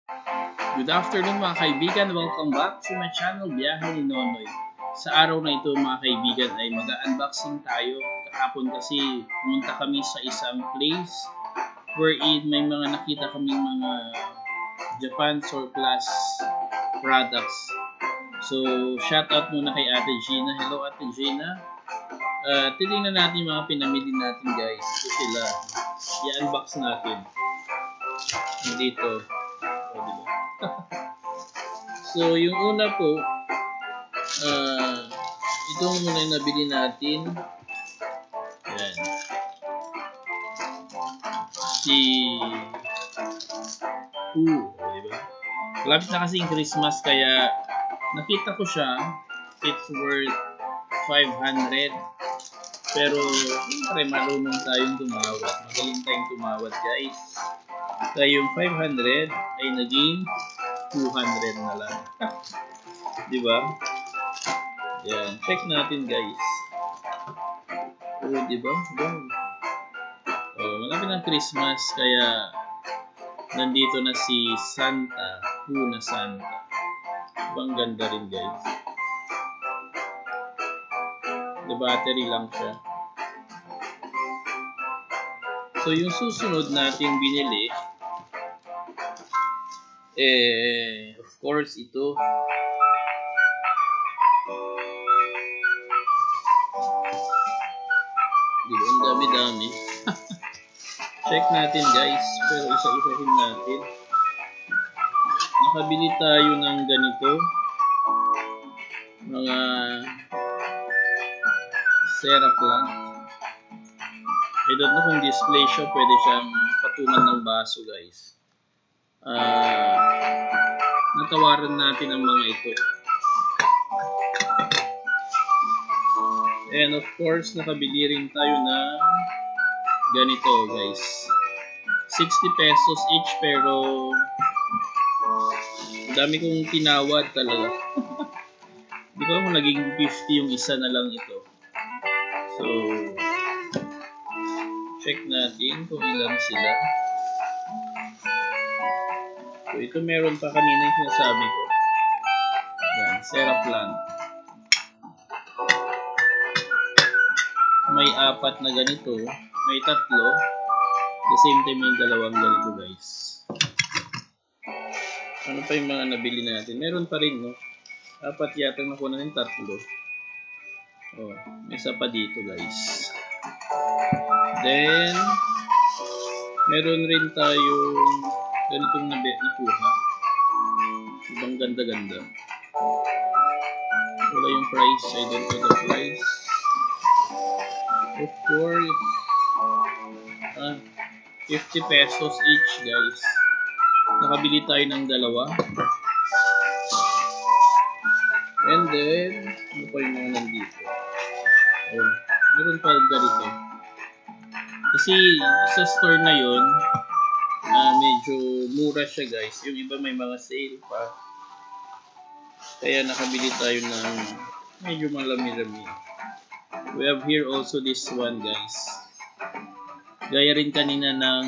Good afternoon mga kaibigan, welcome back to my channel Biyahe ni Nonoy. Sa araw na ito mga kaibigan ay mag-unboxing tayo. Kahapon kasi pumunta kami sa isang place wherein may mga nakita kaming mga Japan surplus products. So shout out muna kay Ate Gina. Hello Ate Gina. Titingnan natin mga pinamili natin guys. Ito sila. I-unbox natin. Dito. Diba? So, yung una po, itong muna yung nabili natin. Ayan. Si diba? Malapit na kasi yung Christmas, kaya nakita ko siya. It's worth 500. Pero, siyempre, marunong tayong tumawad. Magaling tayong tumawad, guys. Kaya yung 500 ay naging 200 na lang. Diba? Yan. Check natin, guys. Diba? Wow. Malapit ng Christmas, kaya nandito na si Santa. Na Santa. Ibang ganda rin, guys. The battery lang siya. So, yung susunod nating binili, of course, ito. Diba? Ang dami-dami. Check natin, guys. Pero isa-isahin natin. Nakabili tayo ng ganito. Mga syrup plant. I don't know kung display siya. Pwede siyang patungan ng baso, guys. Natawaran natin ang mga ito. And of course, nakabili rin tayo ng ganito, guys. 60 pesos each, pero dami kong tinawad talaga. Hindi ko alam kung naging 50 yung isa na lang ito. So, check natin kung ilan sila. So, ito meron pa kanina yung sinasabi ko. Yan, syrup plant. May 4 na ganito. May 3. The same time may 2 ganito, guys. Ano pa yung mga nabili natin? Meron pa rin, no? 4 yata nakuha na yung 3. May isa pa dito, guys. Then, meron rin tayong ganitong nakuha. Ibang ganda-ganda. Wala yung price. I don't know the price. Of course, 50 pesos each, guys. Nakabili tayo ng 2. And then, ano pa yung mga nandito? Meron pa ganito. Kasi sa store na yun, medyo mura siya, guys. Yung iba may mga sale pa. Kaya nakabili tayo ng medyo malami-lami. We have here also this one, guys. Gaya rin kanina ng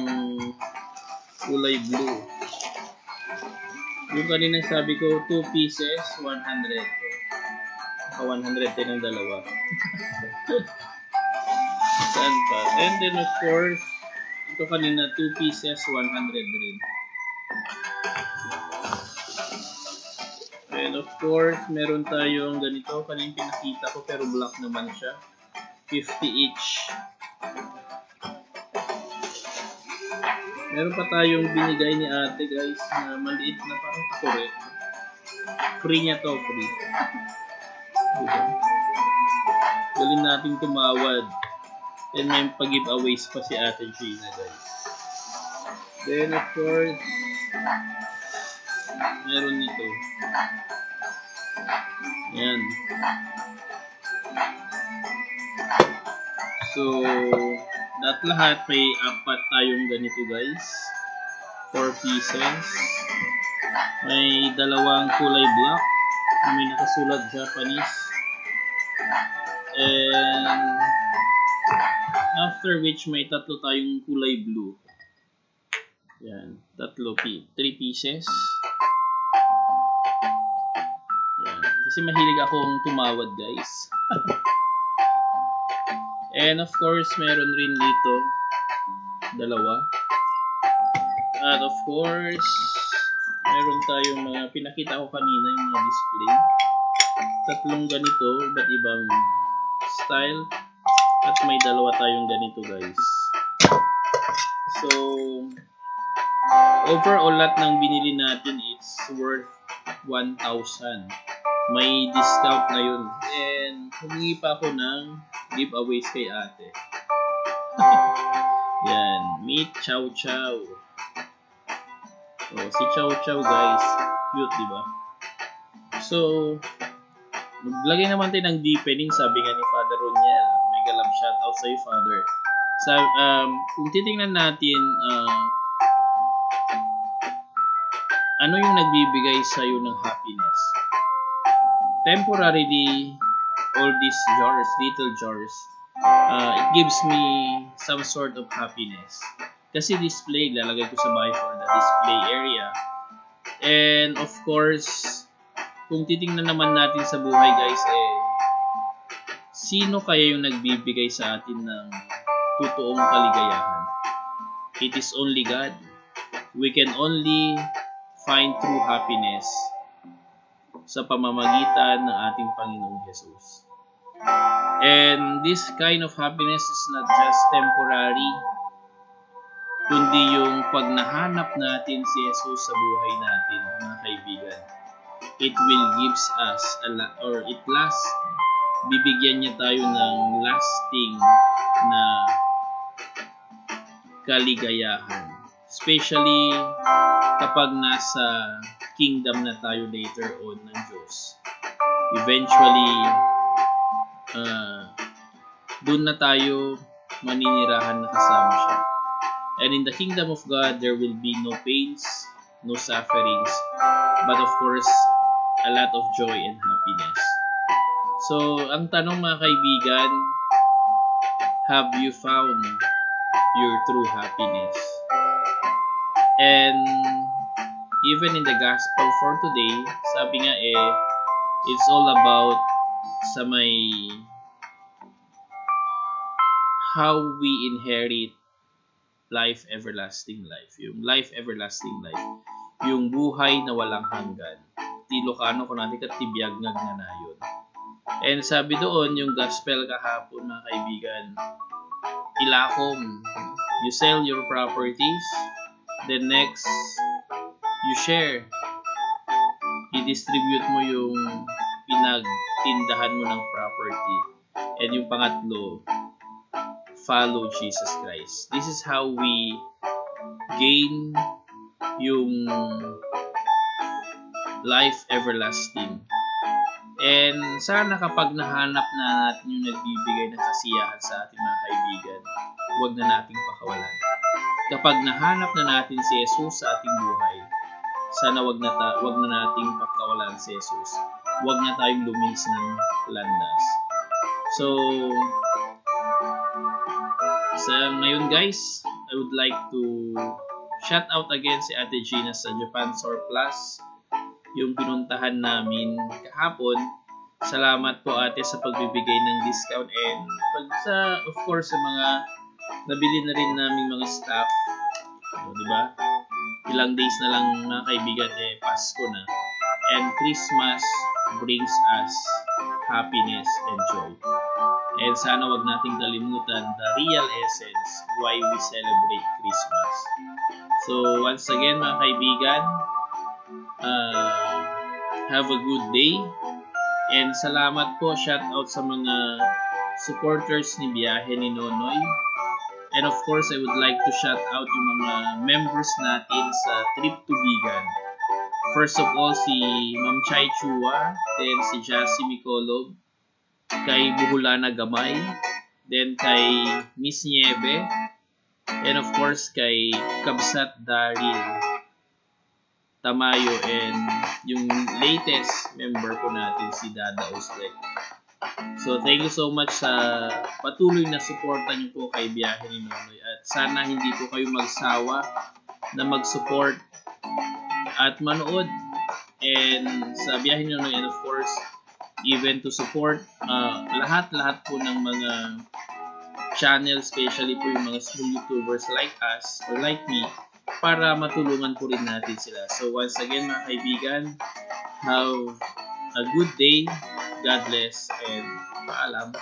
kulay blue. Yung kanina sabi ko, 2 pieces, 100. 100 din ang 2. Saan pa? And then of course, ito kanina 2 pieces, 100 rin. And of course, meron tayong ganito. Kanina pinakita ko pero black naman siya. 50 each. Meron pa tayong binigay ni ate, guys, na maliit na parang kore. Free niya to, free. Diba? Galing natin tumawad. And may pag-giveaways pa si Ate Gina, guys. Then of course, meron nito. Ayan. So, lahat may 4 tayong ganito, guys. 4 pieces. May 2 kulay black. May nakasulat Japanese. And after which may 3 tayong kulay blue. Yan, 3 pieces. Yan, kasi mahilig akong tumawad guys. And of course, meron rin dito 2. At of course, meron tayong mga pinakita ko kanina yung mga display. 3 ganito, iba't ibang style. At may 2 tayong ganito guys. So, overall lahat ng binili natin it's worth 1,000. May discount ngayon. And humingi pa ako ng giveaways kay ate. Yan, meet Chow Chow. Oh, si Chow Chow guys, cute diba? So, maglagay naman tayo ng deepening, sabi nga ni Father Roniel. Mega love shoutout sa'yo, Father. Kung titingnan natin, ano yung nagbibigay sa'yo ng happiness? Temporarily, all these jars, little jars, it gives me some sort of happiness. Kasi display, lalagay ko sa bahay for the display area. And of course, kung titingnan naman natin sa buhay guys, sino kaya yung nagbibigay sa atin ng totoong kaligayahan? It is only God. We can only find true happiness sa pamamagitan ng ating Panginoong Jesus. And this kind of happiness is not just temporary, kundi yung pag nahanap natin si Jesus sa buhay natin, mga kaibigan, it will gives us bibigyan niya tayo ng lasting na kaligayahan. Especially kapag nasa kingdom na tayo later on ng Diyos. Eventually, doon na tayo maninirahan na kasama siya. And in the kingdom of God, there will be no pains, no sufferings, but of course, a lot of joy and happiness. So, ang tanong mga kaibigan, have you found your true happiness? And even in the gospel for today, sabi nga it's all about sa may how we inherit life everlasting life. Yung life everlasting life. Yung buhay na walang hanggan. Tilokano ko natin katibiyag nga na yun. And sabi doon, yung gospel kahapon mga kaibigan, ilakom. You sell your properties, then next, you share. I-distribute mo yung pinagtindahan mo ng property. And yung pangatlo, follow Jesus Christ. This is how we gain yung life everlasting. And sana kapag nahanap na natin yung nagbibigay ng kasiyahan sa ating mga kaibigan, huwag na nating pakawalan. Kapag nahanap na natin si Jesus sa ating buhay, sana wag na nating pakawalan si Jesus. Huwag na tayong lumis ng landas. So, ngayon guys, I would like to shout out again si Ate Gina sa Japan Surplus, yung pinuntahan namin kahapon. Salamat po ate sa pagbibigay ng discount and of course sa mga nabili na rin naming mga staff. Diba? Ilang days na lang mga kaibigan, Pasko na. And Christmas brings us happiness and joy. And sana wag nating kalimutan the real essence why we celebrate Christmas. So once again mga kaibigan, have a good day. And salamat po, shout out sa mga supporters ni Biyahe ni Nonoy. And of course, I would like to shout out yung mga members natin sa Trip to Vegan. First of all, si Ma'am Chai Chua, then si Jassy Mikolog, kay Buhulana Gamay, then kay Miss Nieve, and of course kay Kabsat Daryl Tamayo, and yung latest member po natin si Dada Oslet. So thank you so much sa patuloy na suporta niyo po kay Biyahe ni Nonoy, at sana hindi po kayo magsawa na mag-support at manood and sa Biyahe ni Nonoy, and of course even to support lahat-lahat po ng mga channel, especially po yung mga small YouTubers like us or like me, para matulungan po rin natin sila. So once again mga kaibigan, have a good day, God bless, and paalam.